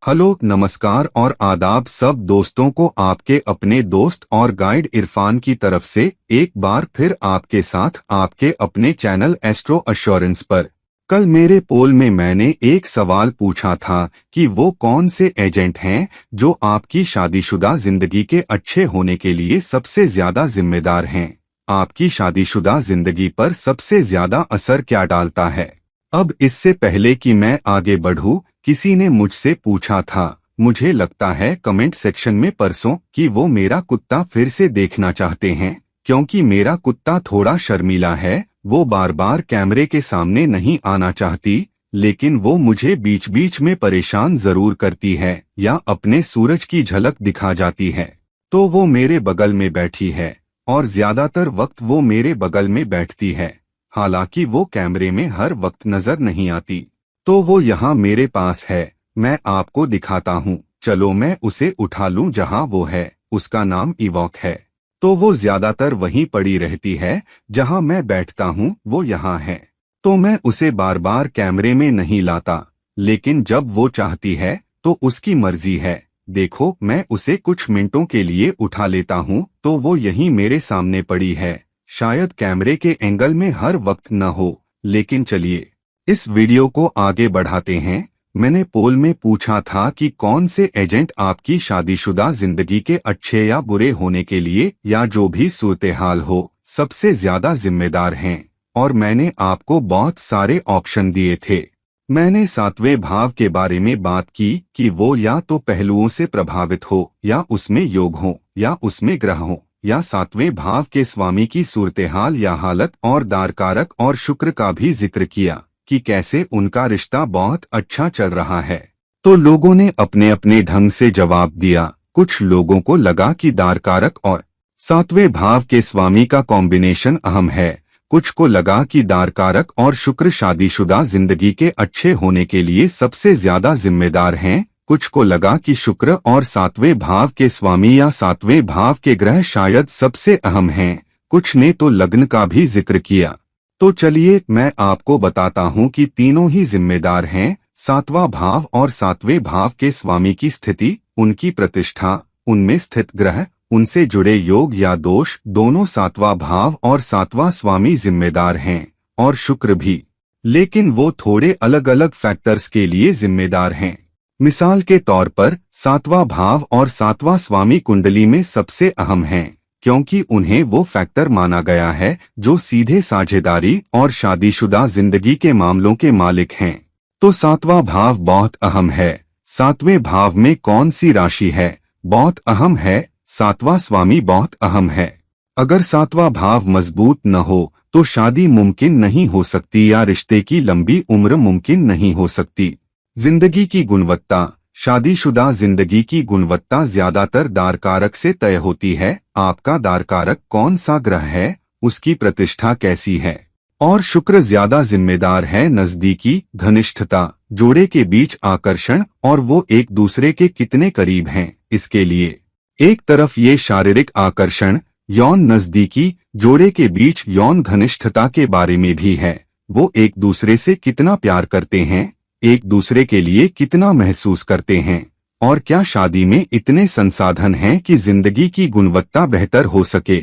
Hello, नमस्कार और आदाब सब दोस्तों को आपके अपने दोस्त और गाइड इरफान की तरफ से एक बार फिर आपके साथ आपके अपने चैनल एस्ट्रो एश्योरेंस पर। कल मेरे पोल में मैंने एक सवाल पूछा था कि वो कौन से एजेंट हैं जो आपकी शादीशुदा जिंदगी के अच्छे होने के लिए सबसे ज्यादा जिम्मेदार हैं। आपकी शादीशुदा जिंदगी पर सबसे ज्यादा असर क्या डालता है। अब इससे पहले कि मैं आगे बढ़ूं, किसी ने मुझसे पूछा था, मुझे लगता है कमेंट सेक्शन में परसों, कि वो मेरा कुत्ता फिर से देखना चाहते हैं क्योंकि मेरा कुत्ता थोड़ा शर्मीला है। वो बार बार कैमरे के सामने नहीं आना चाहती, लेकिन वो मुझे बीच बीच में परेशान जरूर करती है या अपने सूरज की झलक दिखा जाती है। तो वो मेरे बगल में बैठी है और ज्यादातर वक्त वो मेरे बगल में बैठती है। हालांकि वो कैमरे में हर वक्त नजर नहीं आती। तो वो यहाँ मेरे पास है, मैं आपको दिखाता हूँ। चलो मैं उसे उठा लूँ जहाँ वो है। उसका नाम इवॉक है। तो वो ज्यादातर वहीं पड़ी रहती है जहाँ मैं बैठता हूँ, वो यहाँ है। तो मैं उसे बार बार कैमरे में नहीं लाता, लेकिन जब वो चाहती है तो उसकी मर्जी है। देखो, मैं उसे कुछ मिनटों के लिए उठा लेता हूँ तो वो यहीं मेरे सामने पड़ी है। शायद कैमरे के एंगल में हर वक्त न हो, लेकिन चलिए इस वीडियो को आगे बढ़ाते हैं। मैंने पोल में पूछा था कि कौन से एजेंट आपकी शादीशुदा जिंदगी के अच्छे या बुरे होने के लिए या जो भी सूरत-ए-हाल हो सबसे ज्यादा जिम्मेदार हैं, और मैंने आपको बहुत सारे ऑप्शन दिए थे। मैंने सातवें भाव के बारे में बात की कि वो या तो पहलुओं से प्रभावित हो, या उसमें योग हो, या उसमें ग्रह हो, या सातवें भाव के स्वामी की सूरत-ए-हाल या हालत, और दारकारक और शुक्र का भी जिक्र किया कि कैसे उनका रिश्ता बहुत अच्छा चल रहा है। तो लोगों ने अपने अपने ढंग से जवाब दिया। कुछ लोगों को लगा कि दारकारक और सातवें भाव के स्वामी का कॉम्बिनेशन अहम है। कुछ को लगा कि दारकारक और शुक्र शादीशुदा जिंदगी के अच्छे होने के लिए सबसे ज्यादा जिम्मेदार हैं। कुछ को लगा कि शुक्र और सातवें भाव के स्वामी या सातवें भाव के ग्रह शायद सबसे अहम हैं। कुछ ने तो लग्न का भी जिक्र किया। तो चलिए मैं आपको बताता हूँ कि तीनों ही जिम्मेदार हैं। सातवां भाव और सातवें भाव के स्वामी की स्थिति, उनकी प्रतिष्ठा, उनमें स्थित ग्रह, उनसे जुड़े योग या दोष, दोनों सातवां भाव और सातवां स्वामी जिम्मेदार हैं, और शुक्र भी। लेकिन वो थोड़े अलग अलग फैक्टर्स के लिए जिम्मेदार हैं। मिसाल के तौर पर सातवां भाव और सातवां स्वामी कुंडली में सबसे अहम हैं, क्योंकि उन्हें वो फैक्टर माना गया है जो सीधे साझेदारी और शादीशुदा जिंदगी के मामलों के मालिक हैं। तो सातवां भाव बहुत अहम है। सातवें भाव में कौन सी राशि है, बहुत अहम है। सातवां स्वामी बहुत अहम है। अगर सातवां भाव मजबूत न हो तो शादी मुमकिन नहीं हो सकती या रिश्ते की लंबी उम्र मुमकिन नहीं हो सकती। जिंदगी की गुणवत्ता, शादीशुदा जिंदगी की गुणवत्ता ज्यादातर दारकारक से तय होती है। आपका दारकारक कौन सा ग्रह है, उसकी प्रतिष्ठा कैसी है, और शुक्र ज्यादा जिम्मेदार है नजदीकी, घनिष्ठता, जोड़े के बीच आकर्षण, और वो एक दूसरे के कितने करीब हैं। इसके लिए एक तरफ ये शारीरिक आकर्षण, यौन नजदीकी, जोड़े के बीच यौन घनिष्ठता के बारे में भी है। वो एक दूसरे से कितना प्यार करते हैं, एक दूसरे के लिए कितना महसूस करते हैं, और क्या शादी में इतने संसाधन हैं कि जिंदगी की गुणवत्ता बेहतर हो सके।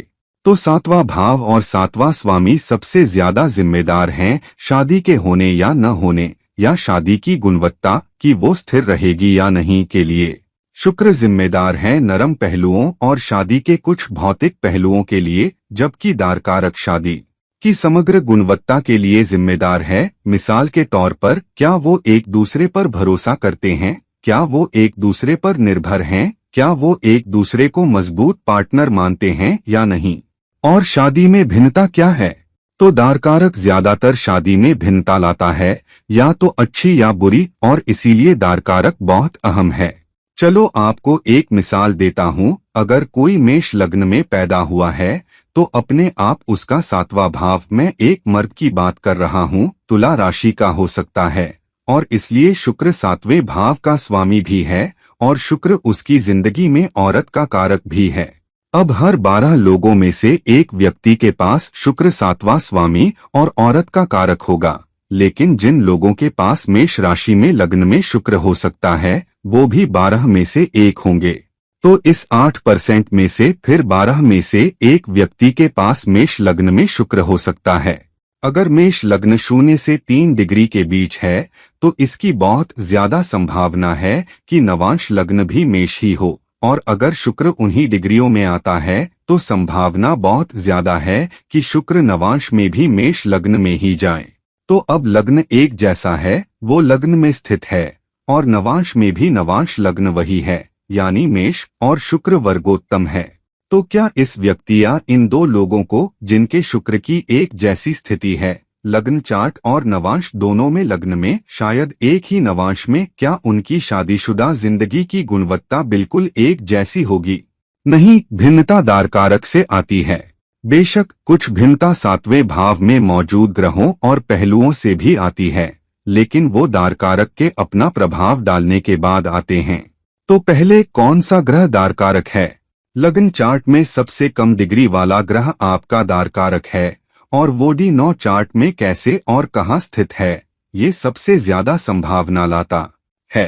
तो सातवां भाव और सातवां स्वामी सबसे ज्यादा जिम्मेदार हैं शादी के होने या न होने, या शादी की गुणवत्ता कि वो स्थिर रहेगी या नहीं के लिए। शुक्र जिम्मेदार है नरम पहलुओं और शादी के कुछ भौतिक पहलुओं के लिए, जबकि दारकारक शादी की समग्र गुणवत्ता के लिए जिम्मेदार है। मिसाल के तौर पर, क्या वो एक दूसरे पर भरोसा करते हैं, क्या वो एक दूसरे पर निर्भर हैं, क्या वो एक दूसरे को मजबूत पार्टनर मानते हैं या नहीं। और शादी में भिन्नता क्या है, तो दारकारक ज्यादातर शादी में भिन्नता लाता है, या तो अच्छी या बुरी, और इसीलिए दारकारक बहुत अहम है। चलो आपको एक मिसाल देता हूँ। अगर कोई मेष लग्न में पैदा हुआ है तो अपने आप उसका सातवां भाव, मैं एक मर्द की बात कर रहा हूँ, तुला राशि का हो सकता है, और इसलिए शुक्र सातवें भाव का स्वामी भी है, और शुक्र उसकी जिंदगी में औरत का कारक भी है। अब हर 12 लोगों में से एक व्यक्ति के पास शुक्र सातवां स्वामी और औरत का कारक होगा, लेकिन जिन लोगों के पास मेष राशि में लग्न में शुक्र हो सकता है वो भी 12 में से एक होंगे। तो इस 8% में से फिर 12 में से एक व्यक्ति के पास मेष लग्न में शुक्र हो सकता है। अगर मेष लग्न 0 से 3 डिग्री के बीच है तो इसकी बहुत ज्यादा संभावना है कि नवांश लग्न भी मेष ही हो, और अगर शुक्र उन्हीं डिग्रियों में आता है तो संभावना बहुत ज्यादा है कि शुक्र नवांश में भी मेष लग्न में ही जाए। तो अब लग्न एक जैसा है, वो लग्न में स्थित है, और नवांश में भी नवांश लग्न वही है, यानी मेष, और शुक्र वर्गोत्तम है। तो क्या इस व्यक्ति या इन दो लोगों को जिनके शुक्र की एक जैसी स्थिति है, लग्न चार्ट और नवांश दोनों में लग्न में, शायद एक ही नवांश में, क्या उनकी शादीशुदा जिंदगी की गुणवत्ता बिल्कुल एक जैसी होगी? नहीं, भिन्नता दारकारक से आती है। बेशक कुछ भिन्नता 7वें भाव में मौजूद ग्रहों और पहलुओं से भी आती है, लेकिन वो दारकारक के अपना प्रभाव डालने के बाद आते हैं। तो पहले कौन सा ग्रह दारकारक है? लग्न चार्ट में सबसे कम डिग्री वाला ग्रह आपका दारकारक है, और वो D9 चार्ट में कैसे और कहाँ स्थित है, ये सबसे ज्यादा संभावना लाता है।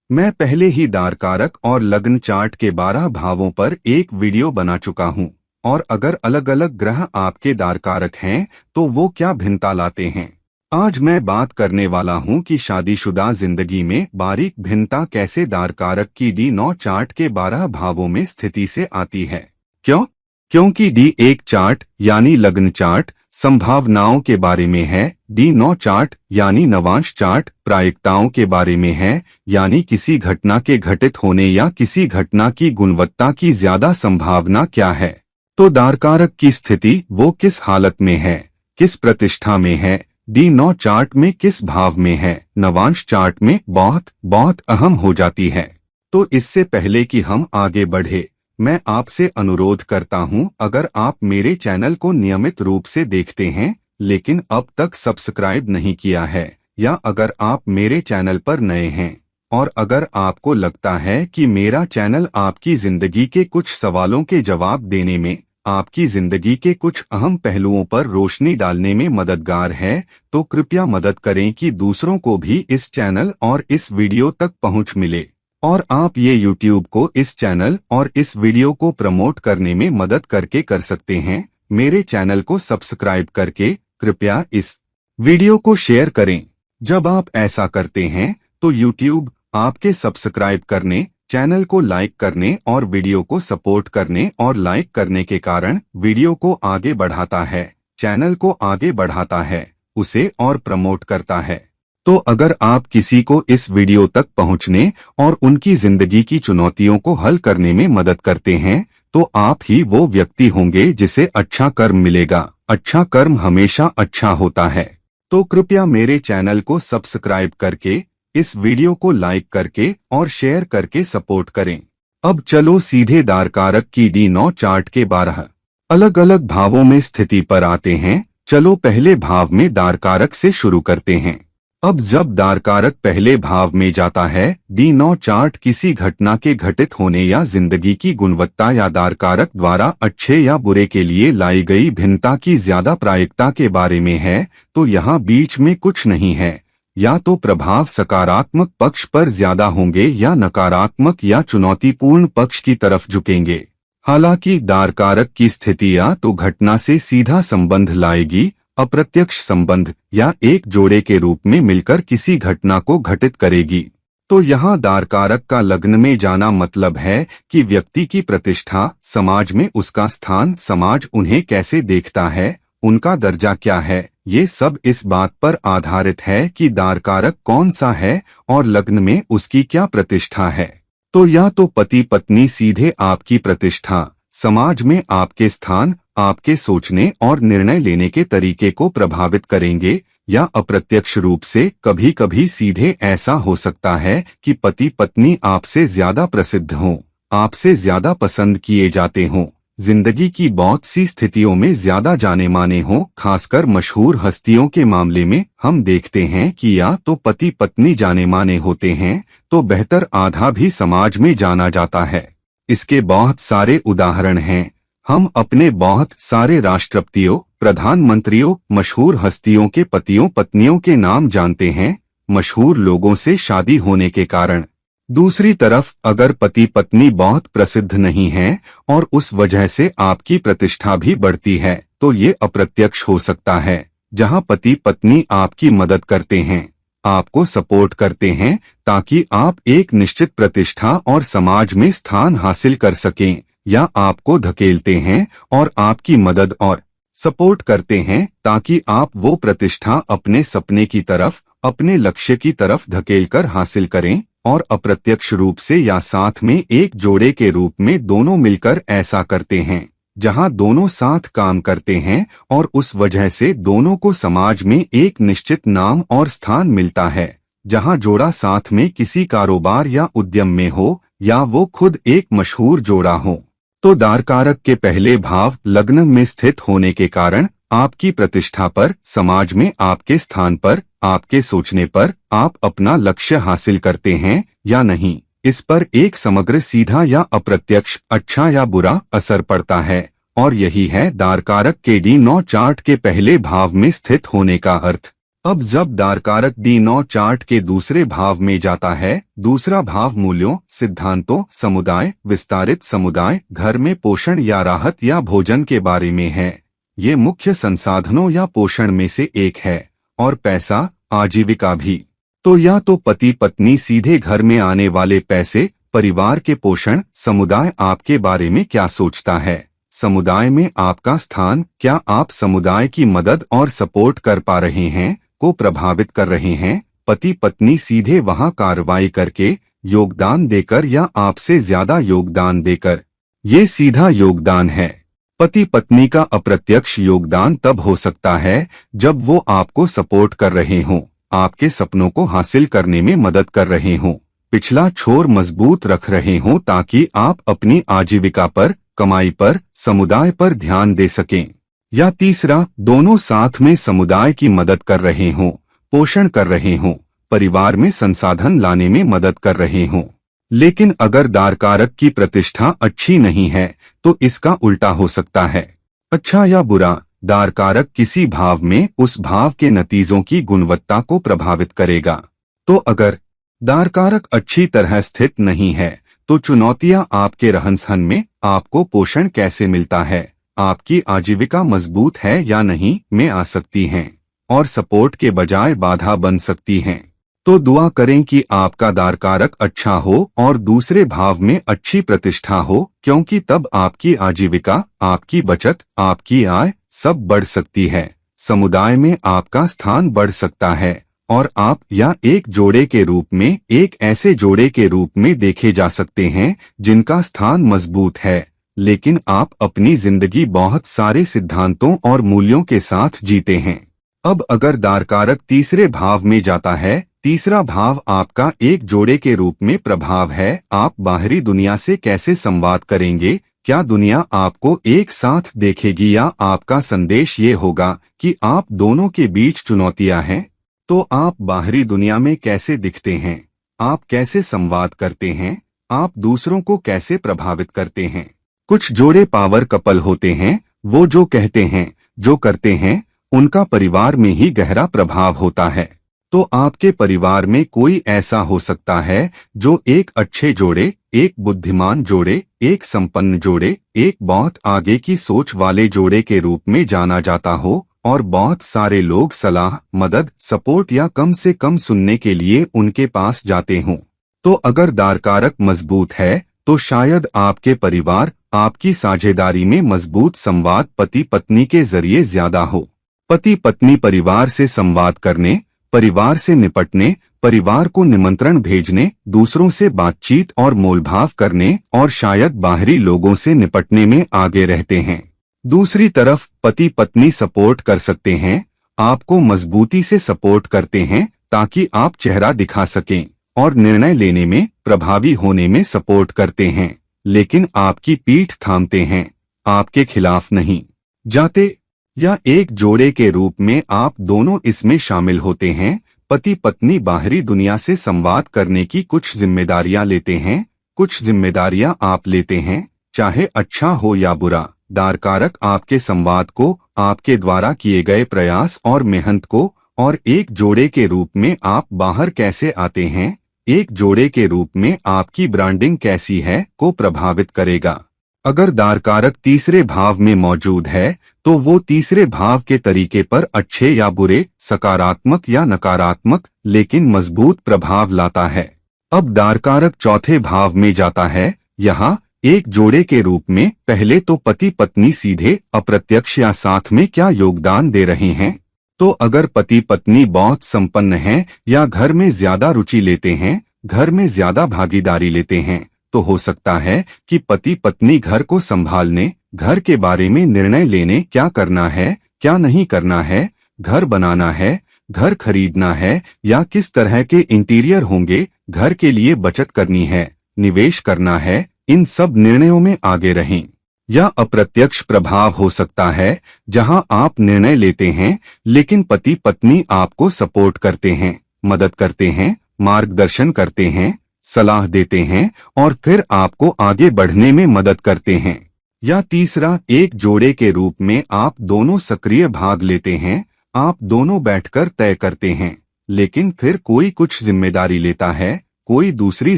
मैं पहले ही दारकारक और लग्न चार्ट के 12 भावों पर एक वीडियो बना चुका हूँ, और अगर अलग अलग ग्रह आपके दारकारक हैं तो वो क्या भिन्नता लाते हैं। आज मैं बात करने वाला हूं कि शादीशुदा जिंदगी में बारीक भिन्नता कैसे दारकारक की D9 चार्ट के 12 भावों में स्थिति से आती है। क्यों? क्योंकि D1 चार्ट यानी लग्न चार्ट संभावनाओं के बारे में है, D9 चार्ट यानी नवांश चार्ट प्रायिकताओं के बारे में है, यानी किसी घटना के घटित होने या किसी घटना की गुणवत्ता की ज्यादा संभावना क्या है। तो दारकारक की स्थिति वो किस हालत में है, किस प्रतिष्ठा में है, D9 चार्ट में किस भाव में है, नवांश चार्ट में बहुत बहुत अहम हो जाती है। तो इससे पहले कि हम आगे बढ़े, मैं आपसे अनुरोध करता हूं, अगर आप मेरे चैनल को नियमित रूप से देखते हैं लेकिन अब तक सब्सक्राइब नहीं किया है, या अगर आप मेरे चैनल पर नए हैं और अगर आपको लगता है कि मेरा चैनल आपकी जिंदगी के कुछ सवालों के जवाब देने में, आपकी जिंदगी के कुछ अहम पहलुओं पर रोशनी डालने में मददगार है, तो कृपया मदद करें कि दूसरों को भी इस चैनल और इस वीडियो तक पहुंच मिले। और आप ये YouTube को इस चैनल और इस वीडियो को प्रमोट करने में मदद करके कर सकते हैं। मेरे चैनल को सब्सक्राइब करके कृपया इस वीडियो को शेयर करें। जब आप ऐसा करते हैं तो YouTube आपके सब्सक्राइब करने, चैनल को लाइक करने और वीडियो को सपोर्ट करने और लाइक करने के कारण वीडियो को आगे बढ़ाता है, चैनल को आगे बढ़ाता है, उसे और प्रमोट करता है। तो अगर आप किसी को इस वीडियो तक पहुंचने और उनकी जिंदगी की चुनौतियों को हल करने में मदद करते हैं, तो आप ही वो व्यक्ति होंगे जिसे अच्छा कर्म मिलेगा। अच्छा कर्म हमेशा अच्छा होता है। तो कृपया मेरे चैनल को सब्सक्राइब करके, इस वीडियो को लाइक करके और शेयर करके सपोर्ट करें। अब चलो सीधे दारकारक की D9 चार्ट के 12 अलग अलग भावों में स्थिति पर आते हैं। चलो पहले भाव में दारकारक से शुरू करते हैं। अब जब दारकारक पहले भाव में जाता है, D9 चार्ट किसी घटना के घटित होने या जिंदगी की गुणवत्ता या दारकारक द्वारा अच्छे या बुरे के लिए लाई गई भिन्नता की ज्यादा प्रायिकता के बारे में है, तो यहाँ बीच में कुछ नहीं है। या तो प्रभाव सकारात्मक पक्ष पर ज्यादा होंगे या नकारात्मक या चुनौतीपूर्ण पक्ष की तरफ झुकेंगे। हालांकि दारकारक की स्थिति या तो घटना से सीधा संबंध लाएगी, अप्रत्यक्ष संबंध, या एक जोड़े के रूप में मिलकर किसी घटना को घटित करेगी। तो यहाँ दारकारक का लग्न में जाना मतलब है कि व्यक्ति की प्रतिष्ठा, समाज में उसका स्थान, समाज उन्हें कैसे देखता है, उनका दर्जा क्या है, ये सब इस बात पर आधारित है कि दारकारक कौन सा है और लग्न में उसकी क्या प्रतिष्ठा है। तो या तो पति पत्नी सीधे आपकी प्रतिष्ठा, समाज में आपके स्थान, आपके सोचने और निर्णय लेने के तरीके को प्रभावित करेंगे, या अप्रत्यक्ष रूप से कभी कभी सीधे ऐसा हो सकता है कि पति पत्नी आपसे ज्यादा प्रसिद्ध हों, आपसे ज्यादा पसंद किए जाते हों, जिंदगी की बहुत सी स्थितियों में ज्यादा जाने माने हों। खासकर मशहूर हस्तियों के मामले में हम देखते हैं कि या तो पति पत्नी जाने माने होते हैं, तो बेहतर आधा भी समाज में जाना जाता है। इसके बहुत सारे उदाहरण हैं। हम अपने बहुत सारे राष्ट्रपतियों, प्रधानमंत्रियों, मशहूर हस्तियों के पतियों पत्नियों के नाम जानते हैं, मशहूर लोगों से शादी होने के कारण। दूसरी तरफ अगर पति पत्नी बहुत प्रसिद्ध नहीं हैं और उस वजह से आपकी प्रतिष्ठा भी बढ़ती है तो ये अप्रत्यक्ष हो सकता है, जहां पति पत्नी आपकी मदद करते हैं, आपको सपोर्ट करते हैं ताकि आप एक निश्चित प्रतिष्ठा और समाज में स्थान हासिल कर सकें, या आपको धकेलते हैं और आपकी मदद और सपोर्ट करते हैं ताकि आप वो प्रतिष्ठा अपने सपने की तरफ, अपने लक्ष्य की तरफ धकेलकर हासिल करें। और अप्रत्यक्ष रूप से या साथ में एक जोड़े के रूप में दोनों मिलकर ऐसा करते हैं, जहां दोनों साथ काम करते हैं और उस वजह से दोनों को समाज में एक निश्चित नाम और स्थान मिलता है, जहां जोड़ा साथ में किसी कारोबार या उद्यम में हो या वो खुद एक मशहूर जोड़ा हो। तो दारकारक के पहले भाव लग्न में स्थित होने के कारण आपकी प्रतिष्ठा पर, समाज में आपके स्थान पर, आपके सोचने पर, आप अपना लक्ष्य हासिल करते हैं या नहीं, इस पर एक समग्र सीधा या अप्रत्यक्ष अच्छा या बुरा असर पड़ता है। और यही है दारकारक के D9 चार्ट के पहले भाव में स्थित होने का अर्थ। अब जब दारकारक D9 चार्ट के दूसरे भाव में जाता है, दूसरा भाव मूल्यों, सिद्धांतों, समुदाय, विस्तारित समुदाय, घर में पोषण या राहत या भोजन के बारे में है। ये मुख्य संसाधनों या पोषण में से एक है, और पैसा, आजीविका भी। तो या तो पति पत्नी सीधे घर में आने वाले पैसे, परिवार के पोषण, समुदाय आपके बारे में क्या सोचता है, समुदाय में आपका स्थान, क्या आप समुदाय की मदद और सपोर्ट कर पा रहे हैं, को प्रभावित कर रहे हैं। पति पत्नी सीधे वहां कार्रवाई करके, योगदान देकर या आपसे ज्यादा योगदान देकर। ये सीधा योगदान है। पति पत्नी का अप्रत्यक्ष योगदान तब हो सकता है जब वो आपको सपोर्ट कर रहे हों, आपके सपनों को हासिल करने में मदद कर रहे हों, पिछला छोर मजबूत रख रहे हों ताकि आप अपनी आजीविका पर, कमाई पर, समुदाय पर ध्यान दे सकें। या तीसरा, दोनों साथ में समुदाय की मदद कर रहे हों, पोषण कर रहे हों, परिवार में संसाधन लाने में मदद कर रहे हों। लेकिन अगर दारकारक की प्रतिष्ठा अच्छी नहीं है तो इसका उल्टा हो सकता है। अच्छा या बुरा, दारकारक किसी भाव में उस भाव के नतीजों की गुणवत्ता को प्रभावित करेगा। तो अगर दारकारक अच्छी तरह स्थित नहीं है तो चुनौतियां आपके रहन-सहन में, आपको पोषण कैसे मिलता है, आपकी आजीविका मजबूत है या नहीं में आ सकती हैं, और सपोर्ट के बजाय बाधा बन सकती हैं। तो दुआ करें कि आपका दारकारक अच्छा हो और दूसरे भाव में अच्छी प्रतिष्ठा हो, क्योंकि तब आपकी आजीविका, आपकी बचत, आपकी आय सब बढ़ सकती है, समुदाय में आपका स्थान बढ़ सकता है, और आप या एक जोड़े के रूप में, एक ऐसे जोड़े के रूप में देखे जा सकते हैं जिनका स्थान मजबूत है, लेकिन आप अपनी जिंदगी बहुत सारे सिद्धांतों और मूल्यों के साथ जीते हैं। अब अगर दारकारक तीसरे भाव में जाता है, तीसरा भाव आपका एक जोड़े के रूप में प्रभाव है, आप बाहरी दुनिया से कैसे संवाद करेंगे, क्या दुनिया आपको एक साथ देखेगी, या आपका संदेश ये होगा कि आप दोनों के बीच चुनौतियां हैं। तो आप बाहरी दुनिया में कैसे दिखते हैं, आप कैसे संवाद करते हैं, आप दूसरों को कैसे प्रभावित करते हैं। कुछ जोड़े पावर कपल होते हैं, वो जो कहते हैं, जो करते हैं, उनका परिवार में ही गहरा प्रभाव होता है। तो आपके परिवार में कोई ऐसा हो सकता है जो एक अच्छे जोड़े, एक बुद्धिमान जोड़े, एक संपन्न जोड़े, एक बहुत आगे की सोच वाले जोड़े के रूप में जाना जाता हो, और बहुत सारे लोग सलाह, मदद, सपोर्ट या कम से कम सुनने के लिए उनके पास जाते हों। तो अगर दारकारक मजबूत है तो शायद आपके परिवार, आपकी साझेदारी में मजबूत संवाद पति पत्नी के जरिए ज्यादा हो। पति पत्नी परिवार से संवाद करने, परिवार से निपटने, परिवार को निमंत्रण भेजने, दूसरों से बातचीत और मोलभाव करने, और शायद बाहरी लोगों से निपटने में आगे रहते हैं। दूसरी तरफ पति पत्नी सपोर्ट कर सकते हैं, आपको मजबूती से सपोर्ट करते हैं ताकि आप चेहरा दिखा सकें, और निर्णय लेने में, प्रभावी होने में सपोर्ट करते हैं, लेकिन आपकी पीठ थामते हैं, आपके खिलाफ नहीं जाते। या एक जोड़े के रूप में आप दोनों इसमें शामिल होते हैं। पति पत्नी बाहरी दुनिया से संवाद करने की कुछ जिम्मेदारियां लेते हैं, कुछ जिम्मेदारियां आप लेते हैं, चाहे अच्छा हो या बुरा। दारकारक आपके संवाद को, आपके द्वारा किए गए प्रयास और मेहनत को, और एक जोड़े के रूप में आप बाहर कैसे आते हैं, एक जोड़े के रूप में आपकी ब्रांडिंग कैसी है को प्रभावित करेगा। अगर दार कारक तीसरे भाव में मौजूद है तो वो तीसरे भाव के तरीके पर अच्छे या बुरे, सकारात्मक या नकारात्मक, लेकिन मजबूत प्रभाव लाता है। अब दार कारक चौथे भाव में जाता है। यहाँ एक जोड़े के रूप में पहले तो पति पत्नी सीधे, अप्रत्यक्ष या साथ में क्या योगदान दे रहे हैं। तो अगर पति पत्नी बहुत संपन्न हैं या घर में ज्यादा रुचि लेते हैं, घर में ज्यादा भागीदारी लेते हैं, तो हो सकता है कि पति पत्नी घर को संभालने, घर के बारे में निर्णय लेने, क्या करना है क्या नहीं करना है, घर बनाना है, घर खरीदना है या किस तरह के इंटीरियर होंगे, घर के लिए बचत करनी है, निवेश करना है, इन सब निर्णयों में आगे रहें। या अप्रत्यक्ष प्रभाव हो सकता है जहां आप निर्णय लेते हैं लेकिन पति पत्नी आपको सपोर्ट करते हैं, मदद करते हैं, मार्गदर्शन करते हैं, सलाह देते हैं और फिर आपको आगे बढ़ने में मदद करते हैं। या तीसरा, एक जोड़े के रूप में आप दोनों सक्रिय भाग लेते हैं, आप दोनों बैठकर तय करते हैं, लेकिन फिर कोई कुछ जिम्मेदारी लेता है, कोई दूसरी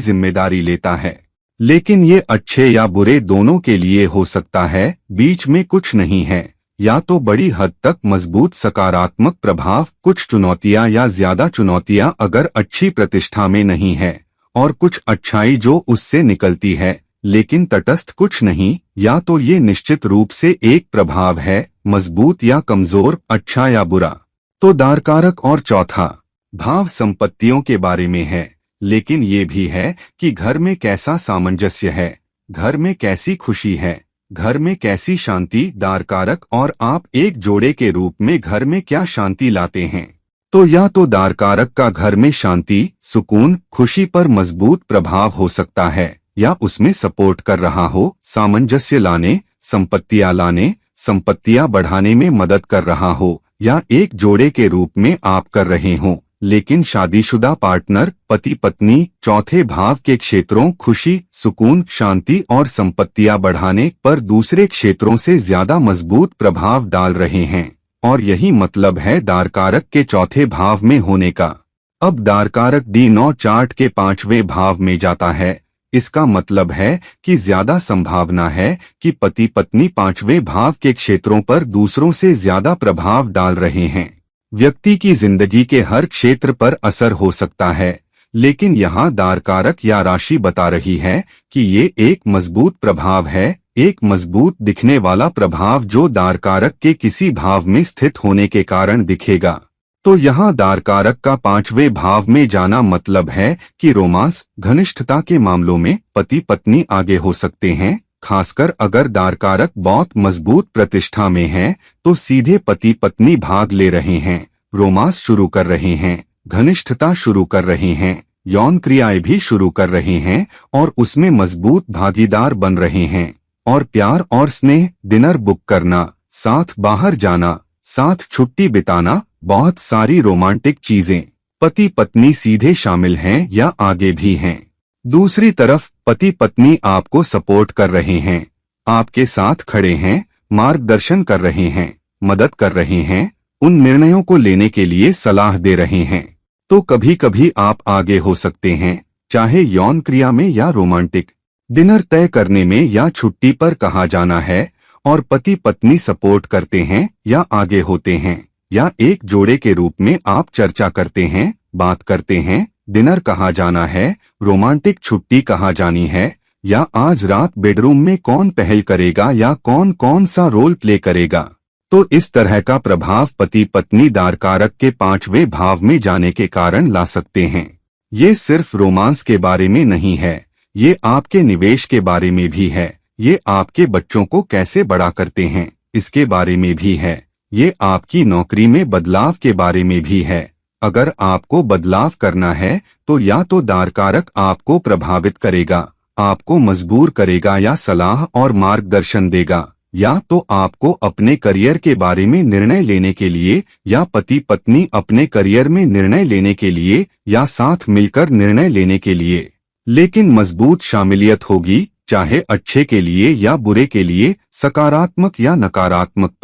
जिम्मेदारी लेता है। लेकिन ये अच्छे या बुरे दोनों के लिए हो सकता है, बीच में कुछ नहीं है। या तो बड़ी हद तक मजबूत सकारात्मक प्रभाव, कुछ चुनौतियां या ज्यादा चुनौतियां अगर अच्छी प्रतिष्ठा में नहीं है, और कुछ अच्छाई जो उससे निकलती है, लेकिन तटस्थ कुछ नहीं। या तो ये निश्चित रूप से एक प्रभाव है, मजबूत या कमजोर, अच्छा या बुरा। तो दार कारक और चौथा भाव संपत्तियों के बारे में है, लेकिन ये भी है कि घर में कैसा सामंजस्य है, घर में कैसी खुशी है, घर में कैसी शांति। दार कारक और आप एक जोड़े के रूप में घर में क्या शांति लाते हैं। तो या तो दार कारक का घर में शांति, सुकून, खुशी पर मजबूत प्रभाव हो सकता है, या उसमें सपोर्ट कर रहा हो, सामंजस्य लाने, संपत्तियां लाने, संपत्तियां बढ़ाने में मदद कर रहा हो, या एक जोड़े के रूप में आप कर रहे हों, लेकिन शादीशुदा पार्टनर, पति पत्नी चौथे भाव के क्षेत्रों खुशी, सुकून, शांति और संपत्तियां बढ़ाने पर दूसरे क्षेत्रों से ज्यादा मजबूत प्रभाव डाल रहे हैं। और यही मतलब है दार कारक के चौथे भाव में होने का। अब दार कारक D9 चार्ट के पांचवें भाव में जाता है। इसका मतलब है कि ज्यादा संभावना है कि पति पत्नी पांचवें भाव के क्षेत्रों पर दूसरों से ज्यादा प्रभाव डाल रहे हैं। व्यक्ति की जिंदगी के हर क्षेत्र पर असर हो सकता है, लेकिन यहाँ दार कारक या राशि बता रही है कि ये एक मजबूत प्रभाव है, एक मजबूत दिखने वाला प्रभाव जो दार कारक के किसी भाव में स्थित होने के कारण दिखेगा। तो यहाँ दार कारक का पांचवें भाव में जाना मतलब है कि रोमांस, घनिष्ठता के मामलों में पति पत्नी आगे हो सकते हैं। खासकर अगर दार कारक बहुत मजबूत प्रतिष्ठा में है तो सीधे पति पत्नी भाग ले रहे हैं, रोमांस शुरू कर रहे हैं, घनिष्ठता शुरू कर रहे हैं, यौन क्रियाएं भी शुरू कर रहे हैं और उसमें मजबूत भागीदार बन रहे हैं। और प्यार और स्नेह, डिनर बुक करना, साथ बाहर जाना, साथ छुट्टी बिताना, बहुत सारी रोमांटिक चीजें पति पत्नी सीधे शामिल हैं या आगे भी हैं। दूसरी तरफ पति पत्नी आपको सपोर्ट कर रहे हैं, आपके साथ खड़े हैं, मार्गदर्शन कर रहे हैं, मदद कर रहे हैं, उन निर्णयों को लेने के लिए सलाह दे रहे हैं। तो कभी कभी आप आगे हो सकते हैं, चाहे यौन क्रिया में या रोमांटिक डिनर तय करने में या छुट्टी पर कहा जाना है, और पति पत्नी सपोर्ट करते हैं या आगे होते हैं। या एक जोड़े के रूप में आप चर्चा करते हैं, बात करते हैं, डिनर कहाँ जाना है, रोमांटिक छुट्टी कहाँ जानी है, या आज रात बेडरूम में कौन पहल करेगा या कौन कौन सा रोल प्ले करेगा। तो इस तरह का प्रभाव पति पत्नी दार कारक के पांचवें भाव में जाने के कारण ला सकते हैं। ये सिर्फ रोमांस के बारे में नहीं है, ये आपके निवेश के बारे में भी है, ये आपके बच्चों को कैसे बड़ा करते हैं इसके बारे में भी है, ये आपकी नौकरी में बदलाव के बारे में भी है। अगर आपको बदलाव करना है तो या तो दार कारक आपको प्रभावित करेगा, आपको मजबूर करेगा या सलाह और मार्गदर्शन देगा, या तो आपको अपने करियर के बारे में निर्णय लेने के लिए या पति पत्नी अपने करियर में निर्णय लेने के लिए या साथ मिलकर निर्णय लेने के लिए। लेकिन मजबूत शामिलियत होगी, चाहे अच्छे के लिए या बुरे के लिए, सकारात्मक या नकारात्मक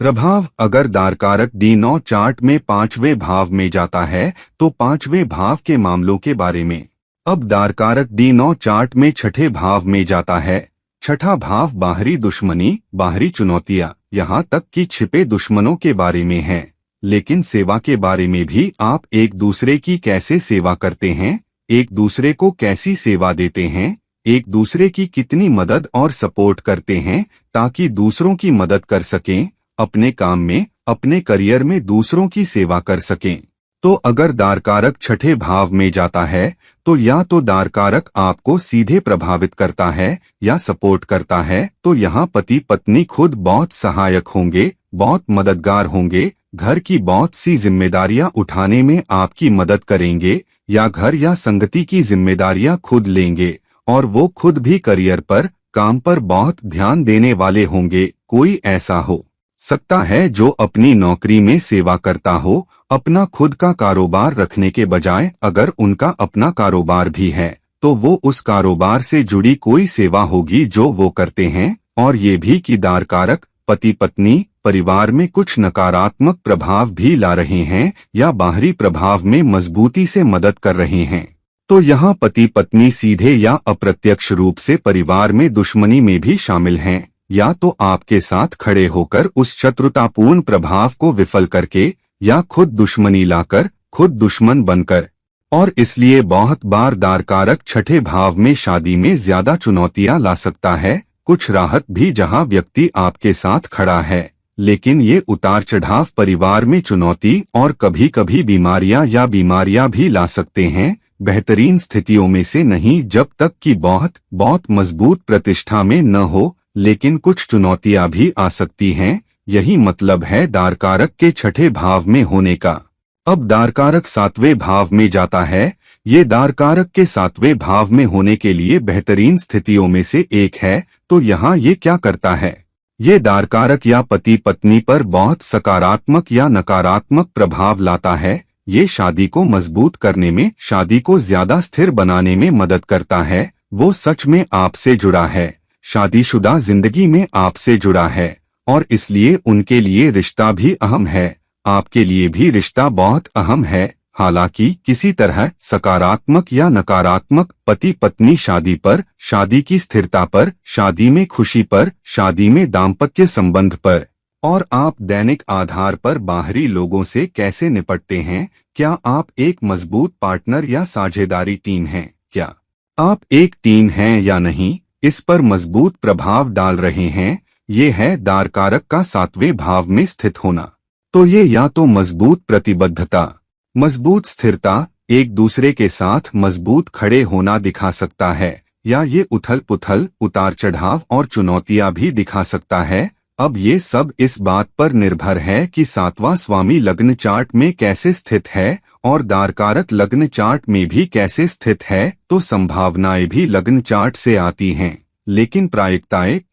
प्रभाव। अगर दार कारक D9 चार्ट में पांचवें भाव में जाता है तो पांचवें भाव के मामलों के बारे में अब दारकारक D9 चार्ट में छठे भाव में जाता है। छठा भाव बाहरी दुश्मनी, बाहरी चुनौतियां, यहाँ तक कि छिपे दुश्मनों के बारे में है। लेकिन सेवा के बारे में भी, आप एक दूसरे की कैसे सेवा करते हैं, एक दूसरे को कैसी सेवा देते हैं, एक दूसरे की कितनी मदद और सपोर्ट करते हैं ताकि दूसरों की मदद कर सकें, अपने काम में, अपने करियर में दूसरों की सेवा कर सकें। तो अगर दारकारक छठे भाव में जाता है तो या तो दारकारक आपको सीधे प्रभावित करता है या सपोर्ट करता है। तो यहाँ पति पत्नी खुद बहुत सहायक होंगे, बहुत मददगार होंगे, घर की बहुत सी जिम्मेदारियां उठाने में आपकी मदद करेंगे, या घर या संगति की जिम्मेदारियां खुद लेंगे और वो खुद भी करियर पर, काम पर बहुत ध्यान देने वाले होंगे। कोई ऐसा हो सकता है जो अपनी नौकरी में सेवा करता हो, अपना खुद का कारोबार रखने के बजाय। अगर उनका अपना कारोबार भी है तो वो उस कारोबार से जुड़ी कोई सेवा होगी जो वो करते हैं। और ये भी कि दारकारक पति पत्नी परिवार में कुछ नकारात्मक प्रभाव भी ला रहे हैं या बाहरी प्रभाव में मजबूती से मदद कर रहे हैं। तो यहाँ पति पत्नी सीधे या अप्रत्यक्ष रूप से परिवार में दुश्मनी में भी शामिल हैं, या तो आपके साथ खड़े होकर उस शत्रुतापूर्ण प्रभाव को विफल करके, या खुद दुश्मनी लाकर, खुद दुश्मन बनकर। और इसलिए बहुत बार दारकारक छठे भाव में शादी में ज्यादा चुनौतियां ला सकता है। कुछ राहत भी जहां व्यक्ति आपके साथ खड़ा है, लेकिन ये उतार चढ़ाव परिवार में चुनौती और कभी कभी बीमारियां भी ला सकते हैं। बेहतरीन स्थितियों में से नहीं जब तक कि बहुत मजबूत प्रतिष्ठा में न हो, लेकिन कुछ चुनौतियां भी आ सकती हैं। यही मतलब है दारकारक के छठे भाव में होने का। अब दारकारक सातवें भाव में जाता है। ये दारकारक के सातवें भाव में होने के लिए बेहतरीन स्थितियों में से एक है। तो यहाँ ये क्या करता है? ये दारकारक या पति पत्नी पर बहुत सकारात्मक या नकारात्मक प्रभाव लाता है। ये शादी को मजबूत करने में, शादी को ज्यादा स्थिर बनाने में मदद करता है। वो सच में आपसे जुड़ा है, शादीशुदा जिंदगी में आपसे जुड़ा है, और इसलिए उनके लिए रिश्ता भी अहम है। आपके लिए भी रिश्ता बहुत अहम है। हालांकि किसी तरह सकारात्मक या नकारात्मक, पति पत्नी शादी पर, शादी की स्थिरता पर, शादी में खुशी पर, शादी में दाम्पत्य संबंध पर, और आप दैनिक आधार पर बाहरी लोगों से कैसे निपटते हैं। क्या आप एक मजबूत पार्टनर या साझेदारी टीम हैं? क्या आप एक टीम हैं या नहीं, इस पर मजबूत प्रभाव डाल रहे हैं। ये है दारकारक का सातवें भाव में स्थित होना। तो ये या तो मजबूत प्रतिबद्धता, मजबूत स्थिरता, एक दूसरे के साथ मजबूत खड़े होना दिखा सकता है, या ये उथल पुथल, उतार चढ़ाव और चुनौतियां भी दिखा सकता है। अब ये सब इस बात पर निर्भर है कि सातवां स्वामी लग्न चार्ट में कैसे स्थित है और दारकारक लग्न चार्ट में भी कैसे स्थित है। तो संभावनाएं भी लग्न चार्ट से आती हैं, लेकिन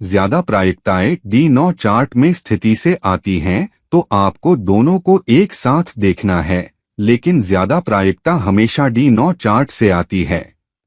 ज्यादा प्रायिकताएं D9 चार्ट में स्थिति से आती हैं। तो आपको दोनों को एक साथ देखना है, लेकिन ज्यादा प्रायिकता हमेशा D9 चार्ट से आती है।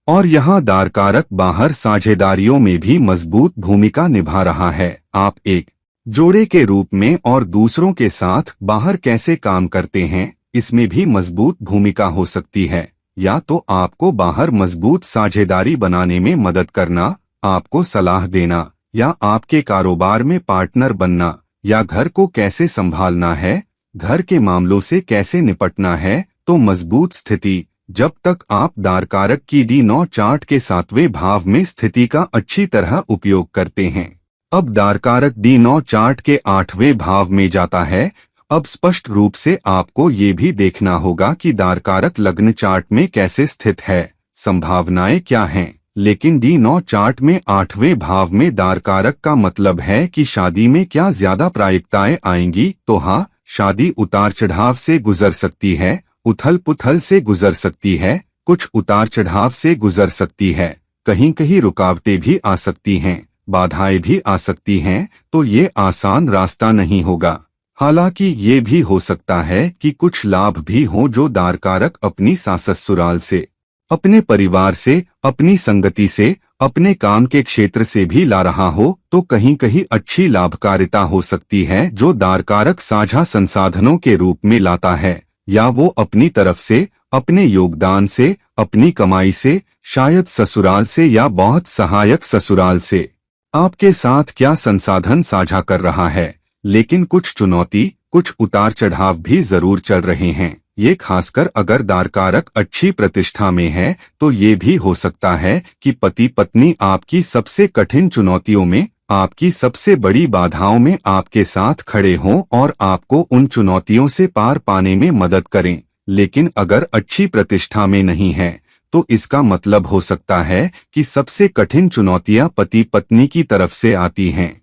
और यहाँ दारकारक बाहर साझेदारियों में भी मजबूत भूमिका निभा रहा है। आप एक जोड़े के रूप में और दूसरों के साथ बाहर कैसे काम करते हैं, इसमें भी मजबूत भूमिका हो सकती है। या तो आपको बाहर मजबूत साझेदारी बनाने में मदद करना, आपको सलाह देना, या आपके कारोबार में पार्टनर बनना, या घर को कैसे संभालना है, घर के मामलों से कैसे निपटना है। तो मजबूत स्थिति, जब तक आप दारकारक की D9 चार्ट के सातवें भाव में स्थिति का अच्छी तरह उपयोग करते हैं। अब दारकारक D9 चार्ट के आठवें भाव में जाता है। अब स्पष्ट रूप से आपको ये भी देखना होगा कि दारकारक लग्न चार्ट में कैसे स्थित है, संभावनाएं क्या हैं। लेकिन D9 चार्ट में आठवें भाव में दारकारक का मतलब है कि शादी में क्या ज्यादा प्रायिकताएं आएंगी। तो हाँ, शादी उतार चढ़ाव से गुजर सकती है, उथल पुथल से गुजर सकती है, कुछ उतार चढ़ाव से गुजर सकती है, कहीं कहीं रुकावटें भी आ सकती हैं, बाधाएं भी आ सकती हैं। तो ये आसान रास्ता नहीं होगा। हालांकि ये भी हो सकता है कि कुछ लाभ भी हों जो दारकारक अपनी सास ससुराल से, अपने परिवार से, अपनी संगति से, अपने काम के क्षेत्र से भी ला रहा हो। तो कहीं कहीं अच्छी लाभकारिता हो सकती है जो दारकारक साझा संसाधनों के रूप में लाता है, या वो अपनी तरफ से, अपने योगदान से, अपनी कमाई से शायद ससुराल से या बहुत सहायक ससुराल से। आपके साथ क्या संसाधन साझा कर रहा है, लेकिन कुछ चुनौती, कुछ उतार चढ़ाव भी जरूर चल रहे हैं। ये खासकर अगर दारकारक अच्छी प्रतिष्ठा में है तो ये भी हो सकता है कि पति पत्नी आपकी सबसे कठिन चुनौतियों में, आपकी सबसे बड़ी बाधाओं में आपके साथ खड़े हों और आपको उन चुनौतियों से पार पाने में मदद करें। लेकिन अगर अच्छी प्रतिष्ठा में नहीं है तो इसका मतलब हो सकता है कि सबसे कठिन चुनौतियां पति पत्नी की तरफ से आती हैं,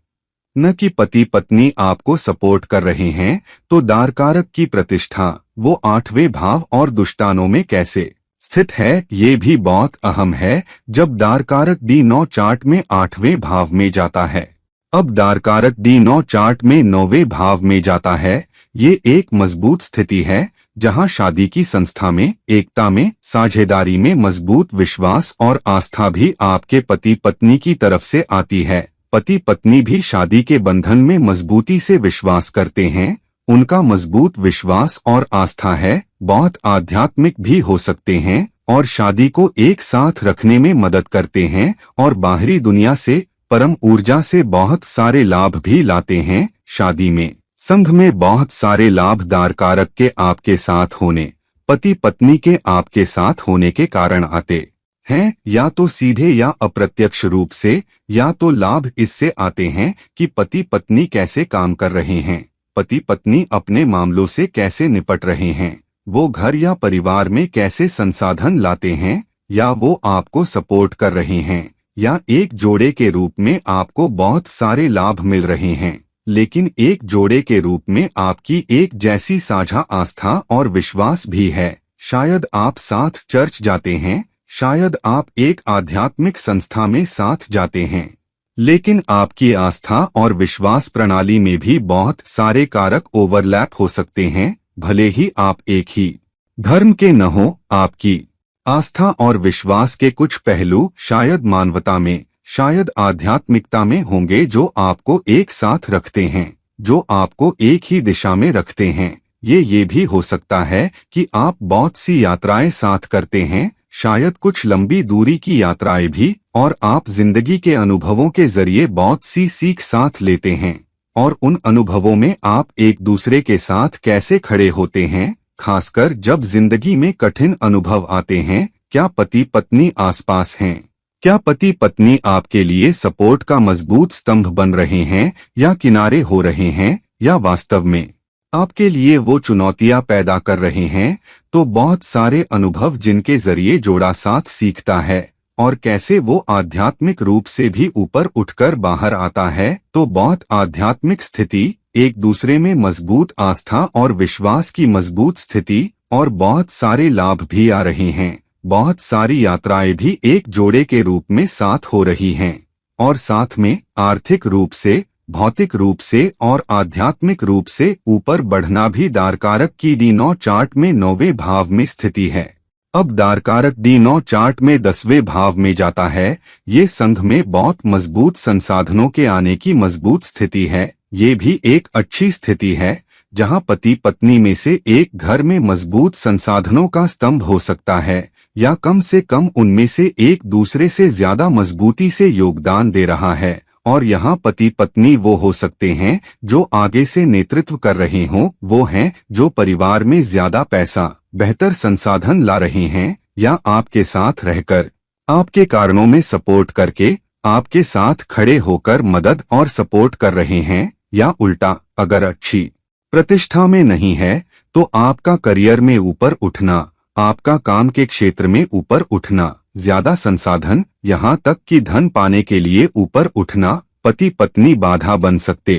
न कि पति पत्नी आपको सपोर्ट कर रहे हैं। तो दारकारक की प्रतिष्ठा वो 8वें भाव और दुष्टानों में कैसे स्थित है, ये भी बहुत अहम है। जब दारकारक D9 चार्ट में 8वें भाव में जाता है, अब दारकारक D9 चार्ट में 9वें भाव में जाता है, ये एक मजबूत स्थिति है जहां शादी की संस्था में, एकता में, साझेदारी में मजबूत विश्वास और आस्था भी आपके पति पत्नी की तरफ से आती है। पति पत्नी भी शादी के बंधन में मजबूती से विश्वास करते हैं, उनका मजबूत विश्वास और आस्था है, बहुत आध्यात्मिक भी हो सकते हैं और शादी को एक साथ रखने में मदद करते हैं और बाहरी दुनिया से, परम ऊर्जा से बहुत सारे लाभ भी लाते हैं। शादी में, संघ में बहुत सारे लाभ दारकारक के आपके साथ होने, पति पत्नी के आपके साथ होने के कारण आते हैं, या तो सीधे या अप्रत्यक्ष रूप से। या तो लाभ इससे आते हैं कि पति पत्नी कैसे काम कर रहे हैं, पति पत्नी अपने मामलों से कैसे निपट रहे हैं, वो घर या परिवार में कैसे संसाधन लाते हैं, या वो आपको सपोर्ट कर रहे हैं, या एक जोड़े के रूप में आपको बहुत सारे लाभ मिल रहे हैं, लेकिन एक जोड़े के रूप में आपकी एक जैसी साझा आस्था और विश्वास भी है। शायद आप साथ चर्च जाते हैं, शायद आप एक आध्यात्मिक संस्था में साथ जाते हैं, लेकिन आपकी आस्था और विश्वास प्रणाली में भी बहुत सारे कारक ओवरलैप हो सकते हैं। भले ही आप एक ही धर्म के न हो, आपकी आस्था और विश्वास के कुछ पहलू शायद मानवता में, शायद आध्यात्मिकता में होंगे जो आपको एक साथ रखते हैं, जो आपको एक ही दिशा में रखते हैं। ये भी हो सकता है कि आप बहुत सी यात्राएं साथ करते हैं, शायद कुछ लंबी दूरी की यात्राएं भी, और आप जिंदगी के अनुभवों के जरिए बहुत सी सीख साथ लेते हैं, और उन अनुभवों में आप एक दूसरे के साथ कैसे खड़े होते हैं, खासकर जब जिंदगी में कठिन अनुभव आते हैं। क्या पति पत्नी आसपास हैं? क्या पति पत्नी आपके लिए सपोर्ट का मजबूत स्तंभ बन रहे हैं या किनारे हो रहे हैं, या वास्तव में आपके लिए वो चुनौतियां पैदा कर रहे हैं? तो बहुत सारे अनुभव जिनके जरिए जोड़ा साथ सीखता है और कैसे वो आध्यात्मिक रूप से भी ऊपर उठकर बाहर आता है। तो बहुत आध्यात्मिक स्थिति, एक दूसरे में मजबूत आस्था और विश्वास की मजबूत स्थिति, और बहुत सारे लाभ भी आ रहे हैं। बहुत सारी यात्राएं भी एक जोड़े के रूप में साथ हो रही हैं, और साथ में आर्थिक रूप से, भौतिक रूप से और आध्यात्मिक रूप से ऊपर बढ़ना भी दारकारक की D9 चार्ट में 9वें भाव में स्थिति है। अब दारकारक D9 चार्ट में 10वें भाव में जाता है। ये संघ में बहुत मजबूत संसाधनों के आने की मजबूत स्थिति है। ये भी एक अच्छी स्थिति है जहां पति पत्नी में से एक घर में मजबूत संसाधनों का स्तंभ हो सकता है, या कम से कम उनमें से एक दूसरे से ज्यादा मजबूती से योगदान दे रहा है। और यहाँ पति पत्नी वो हो सकते हैं जो आगे से नेतृत्व कर रहे हों, वो हैं जो परिवार में ज्यादा पैसा, बेहतर संसाधन ला रहे हैं, या आपके साथ रहकर, आपके कारणों में सपोर्ट करके, आपके साथ खड़े होकर मदद और सपोर्ट कर रहे हैं। या उल्टा, अगर अच्छी प्रतिष्ठा में नहीं है तो आपका करियर में ऊपर उठना, आपका काम के क्षेत्र में ऊपर उठना, ज्यादा संसाधन, यहाँ तक कि धन पाने के लिए ऊपर उठना, पति पत्नी बाधा बन सकते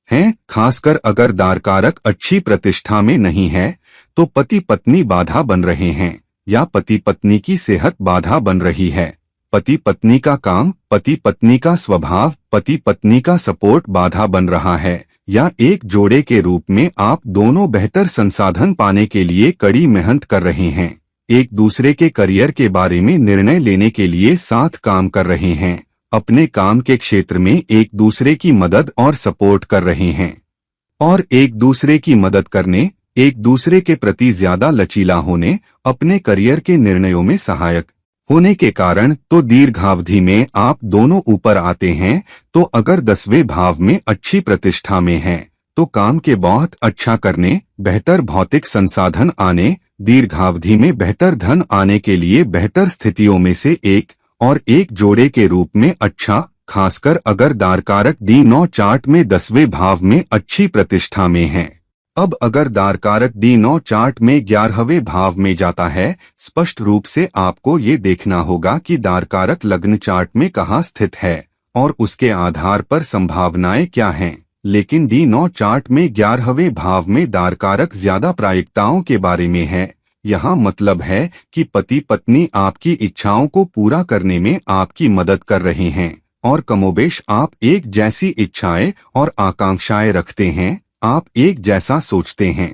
हैं। खासकर अगर दारकारक अच्छी प्रतिष्ठा में नहीं है तो पति पत्नी बाधा बन रहे हैं, या पति पत्नी की सेहत बाधा बन रही है, पति पत्नी का काम, पति पत्नी का स्वभाव, पति पत्नी का सपोर्ट बाधा बन रहा है, या एक जोड़े के रूप में आप दोनों बेहतर संसाधन पाने के लिए कड़ी मेहनत कर रहे हैं, एक दूसरे के करियर के बारे में निर्णय लेने के लिए साथ काम कर रहे हैं, अपने काम के क्षेत्र में एक दूसरे की मदद और सपोर्ट कर रहे हैं, और एक दूसरे की मदद करने, एक दूसरे के प्रति ज्यादा लचीला होने, अपने करियर के निर्णयों में सहायक होने के कारण तो दीर्घावधि में आप दोनों ऊपर आते हैं। तो अगर 10वें भाव में अच्छी प्रतिष्ठा में है तो काम के बहुत अच्छा करने, बेहतर भौतिक संसाधन आने, दीर्घावधि में बेहतर धन आने के लिए बेहतर स्थितियों में से एक और एक जोड़े के रूप में अच्छा, खासकर अगर दारकारक D9 चार्ट में 10वें भाव में अच्छी प्रतिष्ठा में है। अब अगर दारकारक D9 चार्ट में 11वें भाव में जाता है, स्पष्ट रूप से आपको ये देखना होगा कि दारकारक लग्न चार्ट में कहाँ स्थित है और उसके आधार पर संभावनाएं क्या हैं। लेकिन D9 चार्ट में 11वें भाव में दारकारक ज्यादा प्रायिकताओं के बारे में है। यहाँ मतलब है कि पति पत्नी आपकी इच्छाओं को पूरा करने में आपकी मदद कर रहे हैं और कमोबेश आप एक जैसी इच्छाएं और आकांक्षाएं रखते हैं, आप एक जैसा सोचते हैं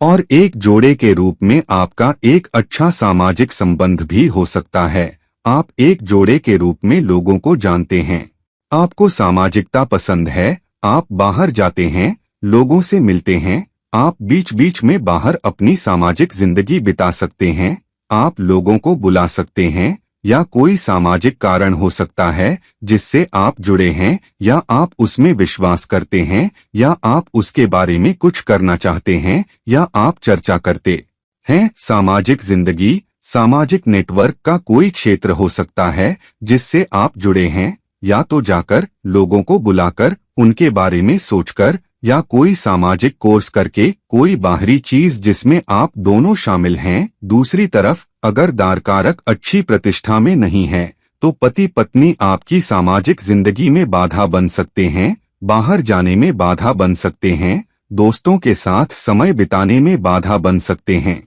और एक जोड़े के रूप में आपका एक अच्छा सामाजिक संबंध भी हो सकता है। आप एक जोड़े के रूप में लोगों को जानते हैं, आपको सामाजिकता पसंद है, आप बाहर जाते हैं, लोगों से मिलते हैं, आप बीच बीच में बाहर अपनी सामाजिक जिंदगी बिता सकते हैं, आप लोगों को बुला सकते हैं या कोई सामाजिक कारण हो सकता है जिससे आप जुड़े हैं या आप उसमें विश्वास करते हैं या आप उसके बारे में कुछ करना चाहते हैं या आप चर्चा करते हैं। सामाजिक जिंदगी, सामाजिक नेटवर्क का कोई क्षेत्र हो सकता है जिससे आप जुड़े हैं, या तो जाकर लोगों को बुलाकर उनके बारे में सोचकर या कोई सामाजिक कोर्स करके, कोई बाहरी चीज जिसमें आप दोनों शामिल हैं। दूसरी तरफ अगर दारकारक अच्छी प्रतिष्ठा में नहीं है तो पति पत्नी आपकी सामाजिक जिंदगी में बाधा बन सकते हैं, बाहर जाने में बाधा बन सकते हैं, दोस्तों के साथ समय बिताने में बाधा बन सकते हैं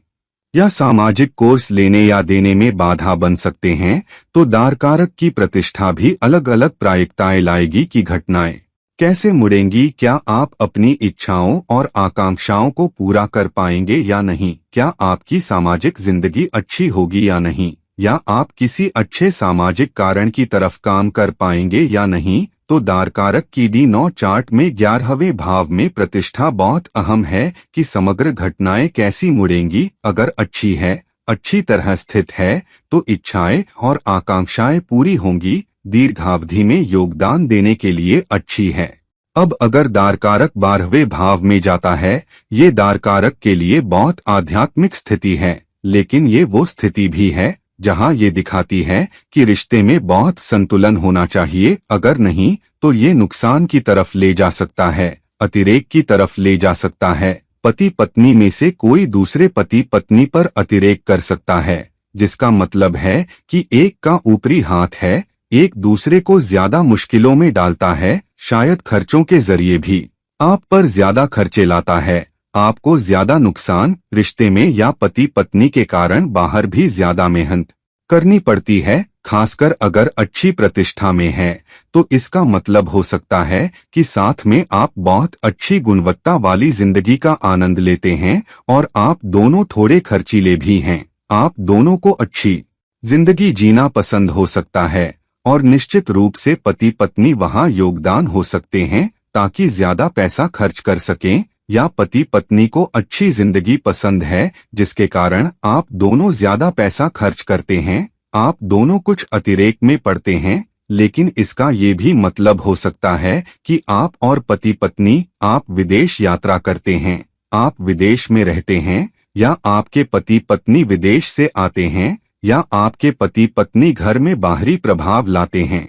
या सामाजिक कोर्स लेने या देने में बाधा बन सकते हैं। तो दारकारक की प्रतिष्ठा भी अलग अलग प्रायिकताएं लाएगी कि घटनाएं कैसे मुड़ेंगी। क्या आप अपनी इच्छाओं और आकांक्षाओं को पूरा कर पाएंगे या नहीं, क्या आपकी सामाजिक जिंदगी अच्छी होगी या नहीं, या आप किसी अच्छे सामाजिक कारण की तरफ काम कर पाएंगे या नहीं। तो दारकारक की D9 चार्ट में 11वें भाव में प्रतिष्ठा बहुत अहम है कि समग्र घटनाएं कैसी मुड़ेंगी। अगर अच्छी है, अच्छी तरह स्थित है तो इच्छाएं और आकांक्षाएं पूरी होंगी, दीर्घावधि में योगदान देने के लिए अच्छी है। अब अगर दारकारक 12वें भाव में जाता है, ये दारकारक के लिए बहुत आध्यात्मिक स्थिति है, लेकिन ये वो स्थिति भी है जहां ये दिखाती है कि रिश्ते में बहुत संतुलन होना चाहिए। अगर नहीं तो ये नुकसान की तरफ ले जा सकता है, अतिरेक की तरफ ले जा सकता है। पति पत्नी में से कोई दूसरे पति पत्नी पर अतिरेक कर सकता है, जिसका मतलब है कि एक का ऊपरी हाथ है, एक दूसरे को ज्यादा मुश्किलों में डालता है, शायद खर्चों के जरिए भी आप पर ज्यादा खर्चे लाता है, आपको ज्यादा नुकसान रिश्ते में या पति पत्नी के कारण बाहर भी ज्यादा मेहनत करनी पड़ती है। खासकर अगर अच्छी प्रतिष्ठा में है तो इसका मतलब हो सकता है कि साथ में आप बहुत अच्छी गुणवत्ता वाली जिंदगी का आनंद लेते हैं और आप दोनों थोड़े खर्चीले भी हैं। आप दोनों को अच्छी जिंदगी जीना पसंद हो सकता है और निश्चित रूप से पति पत्नी वहां योगदान हो सकते हैं ताकि ज्यादा पैसा खर्च कर सकें, या पति पत्नी को अच्छी जिंदगी पसंद है जिसके कारण आप दोनों ज्यादा पैसा खर्च करते हैं, आप दोनों कुछ अतिरेक में पड़ते हैं। लेकिन इसका ये भी मतलब हो सकता है कि आप और पति पत्नी आप विदेश यात्रा करते हैं, आप विदेश में रहते हैं, या आपके पति पत्नी विदेश से आते हैं, या आपके पति पत्नी घर में बाहरी प्रभाव लाते हैं।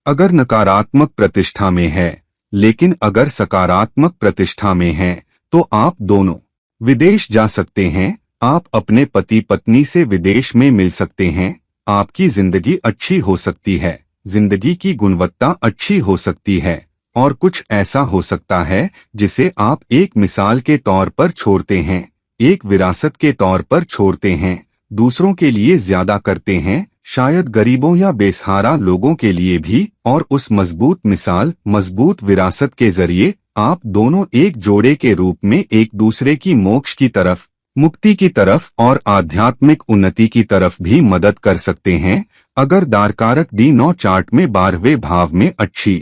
अगर नकारात्मक प्रतिष्ठा में है, लेकिन अगर सकारात्मक प्रतिष्ठा में है तो आप दोनों विदेश जा सकते हैं, आप अपने पति पत्नी से विदेश में मिल सकते हैं, आपकी जिंदगी अच्छी हो सकती है, जिंदगी की गुणवत्ता अच्छी हो सकती है और कुछ ऐसा हो सकता है जिसे आप एक मिसाल के तौर पर छोड़ते हैं, एक विरासत के तौर पर छोड़ते हैं, दूसरों के लिए ज्यादा करते हैं, शायद गरीबों या बेसहारा लोगों के लिए भी, और उस मजबूत मिसाल, मजबूत विरासत के जरिए आप दोनों एक जोड़े के रूप में एक दूसरे की मोक्ष की तरफ, मुक्ति की तरफ और आध्यात्मिक उन्नति की तरफ भी मदद कर सकते हैं। अगर दारकारक D9 चार्ट में 12वें भाव में अच्छी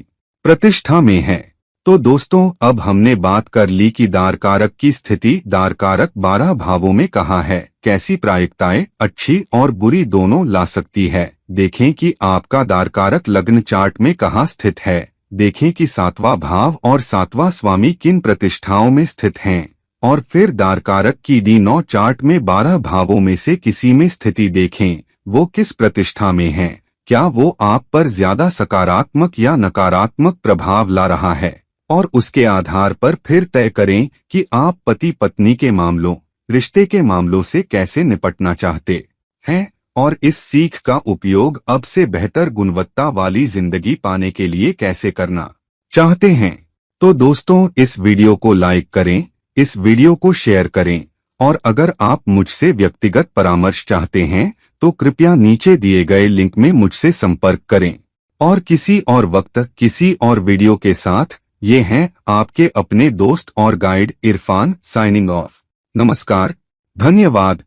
प्रतिष्ठा में है तो दोस्तों अब हमने बात कर ली कि दारकारक की स्थिति दारकारक 12 भावों में कहाँ है, कैसी प्रायिकताएं अच्छी और बुरी दोनों ला सकती है। देखें कि आपका दारकारक लग्न चार्ट में कहाँ स्थित है। देखें कि 7वां भाव और 7वां स्वामी किन प्रतिष्ठाओं में स्थित हैं। और फिर दारकारक की D9 चार्ट में 12 भावों में से किसी में स्थिति देखें, वो किस प्रतिष्ठा में है, क्या वो आप पर ज्यादा सकारात्मक या नकारात्मक प्रभाव ला रहा है। और उसके आधार पर फिर तय करें कि आप पति पत्नी के मामलों, रिश्ते के मामलों से कैसे निपटना चाहते हैं और इस सीख का उपयोग अब से बेहतर गुणवत्ता वाली जिंदगी पाने के लिए कैसे करना चाहते हैं। तो दोस्तों, इस वीडियो को लाइक करें, इस वीडियो को शेयर करें, और अगर आप मुझसे व्यक्तिगत परामर्श चाहते हैं तो कृपया नीचे दिए गए लिंक में मुझसे संपर्क करें। और किसी और वक्त किसी और वीडियो के साथ ये हैं आपके अपने दोस्त और गाइड इरफान, साइनिंग ऑफ। नमस्कार, धन्यवाद।